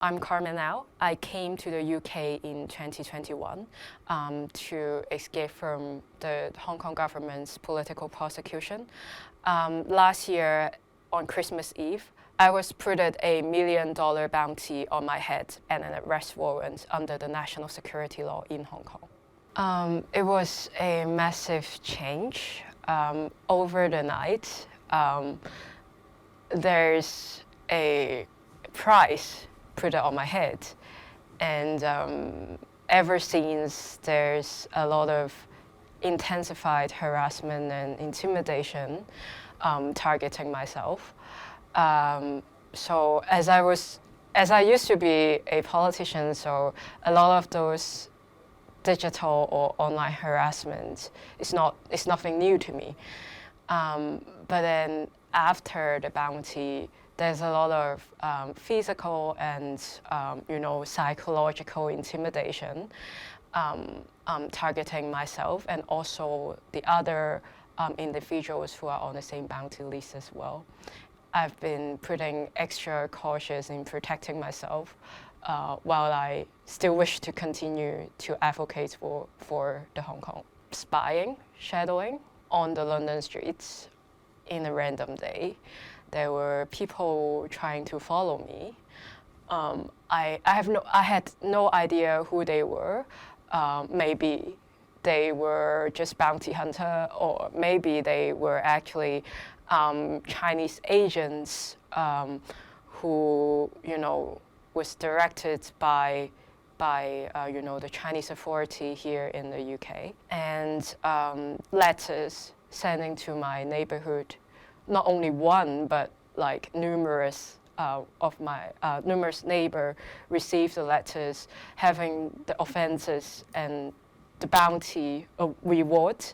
I'm Carmen Lau. I came to the UK in 2021 to escape from the Hong Kong government's political persecution. Last year, on Christmas Eve, I was put a $1 million bounty on my head and an arrest warrant under the national security law in Hong Kong. It was a massive change. Over the night, there's a price put on my head, and ever since there's a lot of intensified harassment and intimidation targeting myself. So as I used to be a politician, so a lot of those digital or online harassment is nothing new to me. But then after the bounty, there's a lot of physical and psychological intimidation targeting myself and also the other individuals who are on the same bounty list as well. I've been putting extra cautious in protecting myself while I still wish to continue to advocate for the Hong Kong. Spying, shadowing on the London streets in a random day. There were people trying to follow me. I had no idea who they were. Maybe they were just bounty hunter, or maybe they were actually Chinese agents who was directed by the Chinese authority here in the UK, and letters sending to my neighborhood. Not only one, but like numerous of my numerous neighbors received the letters having the offences and the bounty reward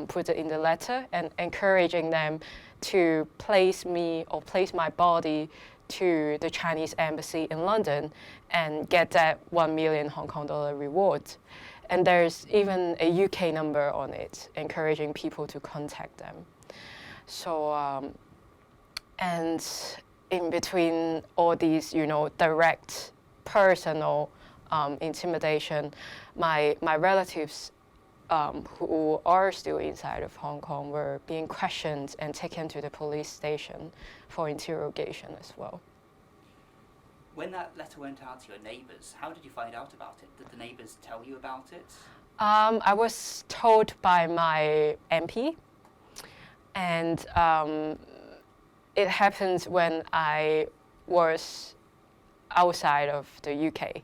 put it in the letter, and encouraging them to place me or place my body to the Chinese embassy in London and get that 1 million Hong Kong dollar reward. And there's even a UK number on it, encouraging people to contact them. So, and in between all these, direct, personal intimidation, my relatives who are still inside of Hong Kong were being questioned and taken to the police station for interrogation as well. When that letter went out to your neighbours, how did you find out about it? Did the neighbours tell you about it? I was told by my MP. And it happened when I was outside of the UK.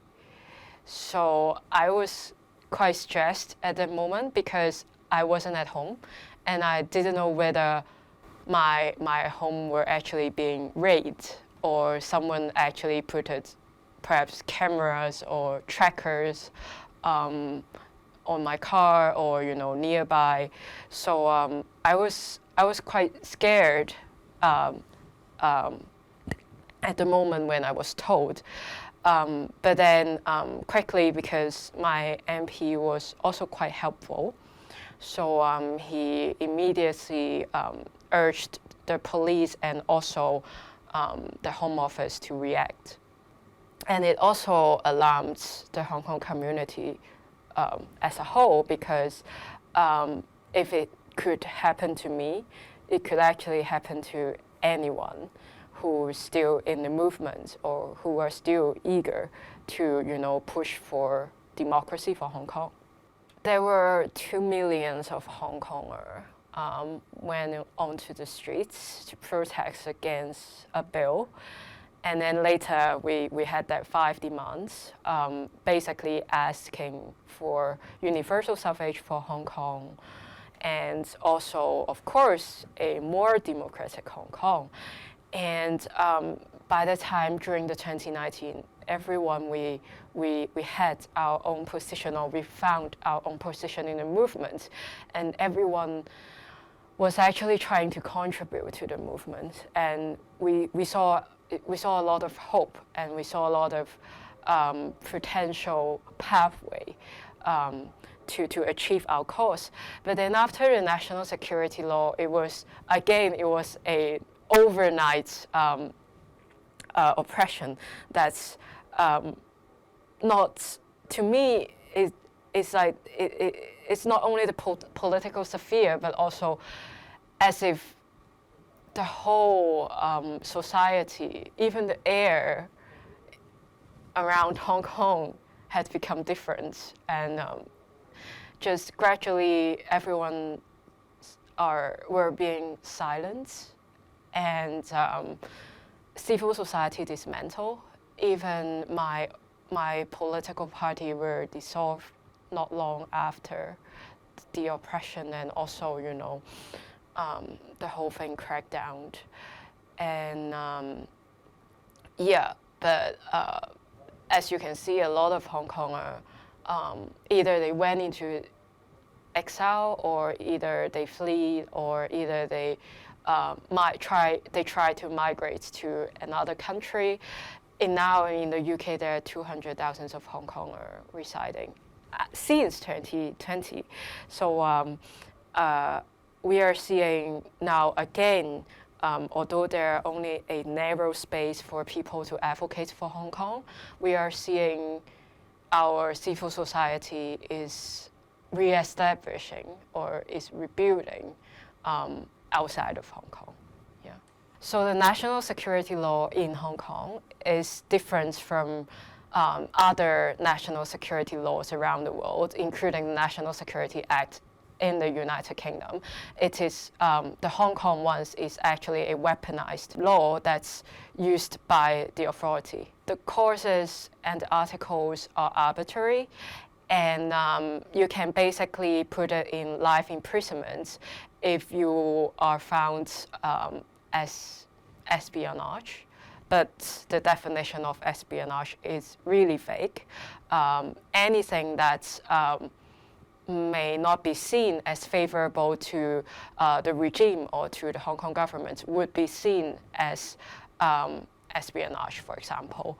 So I was quite stressed at that moment because I wasn't at home and I didn't know whether my home were actually being raided or someone actually put perhaps cameras or trackers on my car or nearby. So I was quite scared at the moment when I was told. But then quickly, because my MP was also quite helpful, so he immediately urged the police and also the Home Office to react. And it also alarmed the Hong Kong community as a whole, because if it could happen to me, it could actually happen to anyone who's still in the movement or who are still eager to, push for democracy for Hong Kong. There were 2 million of Hong Kongers went onto the streets to protest against a bill. And then later we had that 5 demands, basically asking for universal suffrage for Hong Kong, and also, of course, a more democratic Hong Kong. And by the time during the 2019, everyone we had our own position, or we found our own position in the movement, and everyone was actually trying to contribute to the movement. And we saw a lot of hope, and we saw a lot of potential pathway to achieve our cause. But then after the national security law, it was a overnight oppression that's not, to me, it's like it's not only the political sphere, but also as if the whole society, even the air around Hong Kong had become different, and just gradually everyone were being silenced, and civil society dismantled. Even my political party were dissolved not long after the oppression, and also, you know, the whole thing cracked down. And yeah, but as you can see, a lot of Hong Konger, either they went into exile, or either they flee, or either they try to migrate to another country. And now in the UK, there are 200,000 of Hong Konger residing since 2020. So we are seeing now again, although there are only a narrow space for people to advocate for Hong Kong, we are seeing our civil society is re-establishing or is rebuilding outside of Hong Kong. Yeah. So the national security law in Hong Kong is different from other national security laws around the world, including the National Security Act in the United Kingdom. It is the Hong Kong ones is actually a weaponized law that's used by the authority. The clauses and the articles are arbitrary, and you can basically put it in life imprisonment if you are found as espionage. But the definition of espionage is really vague. Anything that may not be seen as favorable to the regime or to the Hong Kong government would be seen as espionage, for example.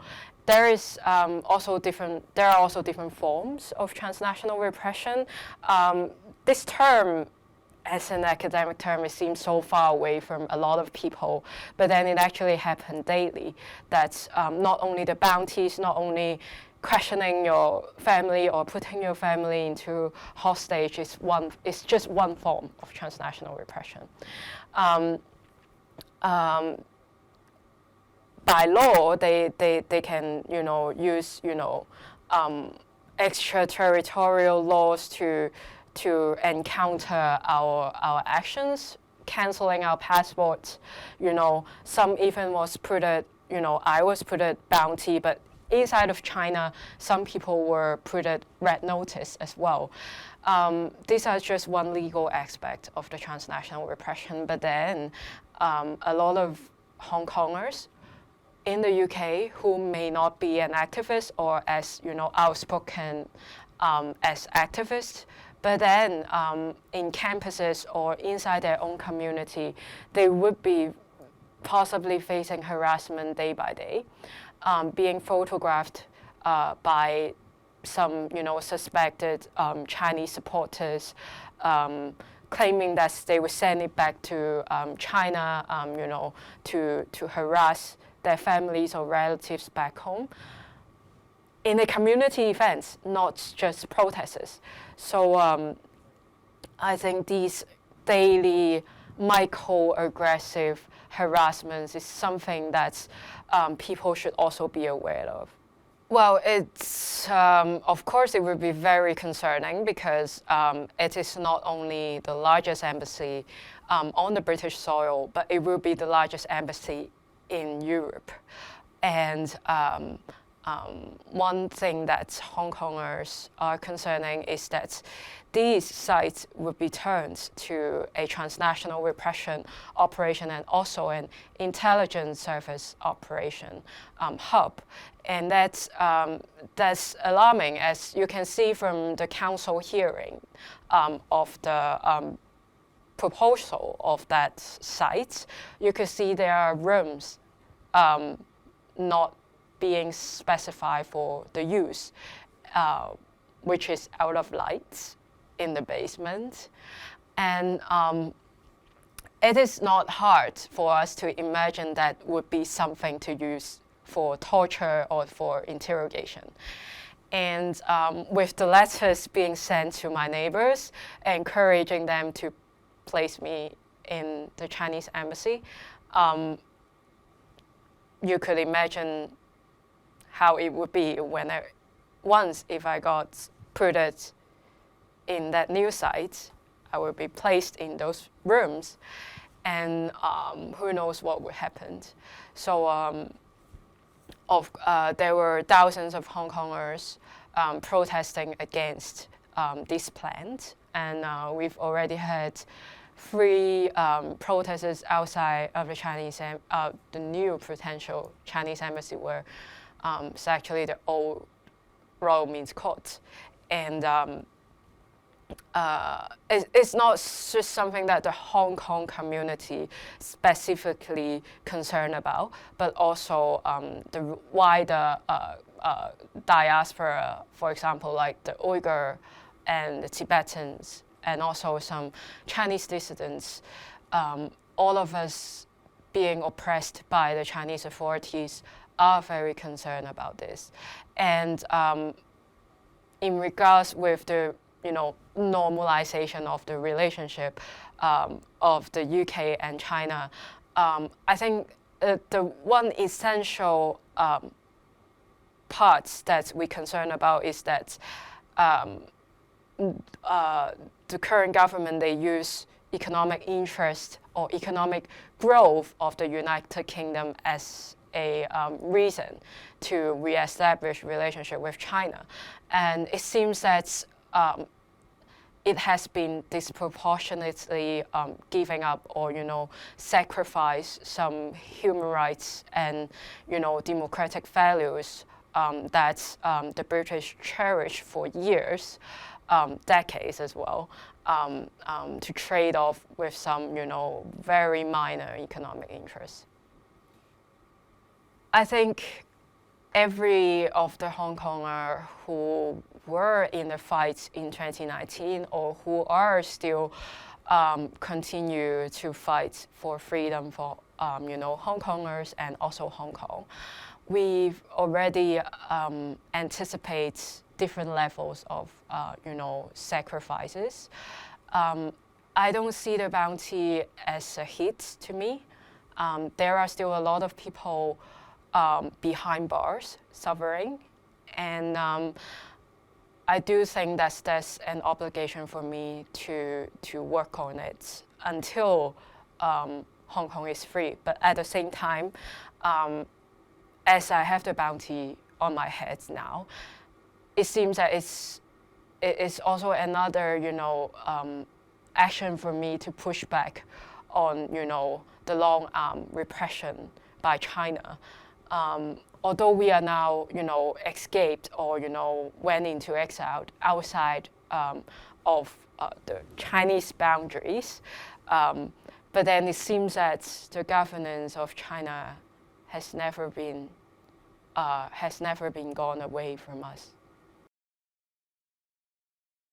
There are also different forms of transnational repression. This term, as an academic term, it seems so far away from a lot of people, but then it actually happened daily. That's not only the bounties, not only questioning your family or putting your family into hostage is just one form of transnational repression. By law, they can, you know, use, you know, extraterritorial laws to encounter our actions, canceling our passports. You know, some even was put at, you know, I was put at bounty, but inside of China, some people were put at red notice as well. These are just one legal aspect of the transnational repression, but then a lot of Hong Kongers in the UK who may not be an activist or as, you know, outspoken as activists, but then in campuses or inside their own community, they would be possibly facing harassment day by day, being photographed by some, you know, suspected Chinese supporters, claiming that they would send it back to China, you know, to harass their families or relatives back home in a community events, not just protests. So I think these daily microaggressive harassments is something that people should also be aware of. Well, it's of course it would be very concerning because it is not only the largest embassy on the British soil, but it will be the largest embassy in Europe. And one thing that Hong Kongers are concerning is that these sites would be turned to a transnational repression operation and also an intelligence service operation hub. And that's alarming, as you can see from the council hearing of the proposal of that site. You could see there are rooms not being specified for the use, which is out of light in the basement. And it is not hard for us to imagine that would be something to use for torture or for interrogation. And with the letters being sent to my neighbors, encouraging them to place me in the Chinese embassy, you could imagine how it would be when if I got put it in that news site, I would be placed in those rooms, and who knows what would happen. So there were thousands of Hong Kongers protesting against this plan, and we've already had 3 protesters outside of the new potential Chinese embassy, where it's actually the old Royal Means Court, and it's not just something that the Hong Kong community specifically concerned about, but also the wider diaspora, for example, like the Uyghur and the Tibetans, and also some Chinese dissidents. All of us being oppressed by the Chinese authorities are very concerned about this. And in regards with the normalization of the relationship of the UK and China, I think the one essential part that we're concerned about is that the current government, they use economic interest or economic growth of the United Kingdom as a reason to reestablish relationship with China. And it seems that it has been disproportionately giving up or sacrifice some human rights and democratic values that the British cherished for years, decades as well, to trade off with some very minor economic interests. I think every of the Hong Konger who were in the fight in 2019 or who are still continue to fight for freedom for Hong Kongers and also Hong Kong, we've already anticipate different levels of sacrifices. I don't see the bounty as a hit to me. There are still a lot of people behind bars suffering, and I do think that's an obligation for me to work on it until Hong Kong is free. But at the same time, as I have the bounty on my head now, it seems that it's also another action for me to push back on the long repression by China. Although we are now escaped or went into exile outside of the Chinese boundaries, but then it seems that the governance of China has never been gone away from us.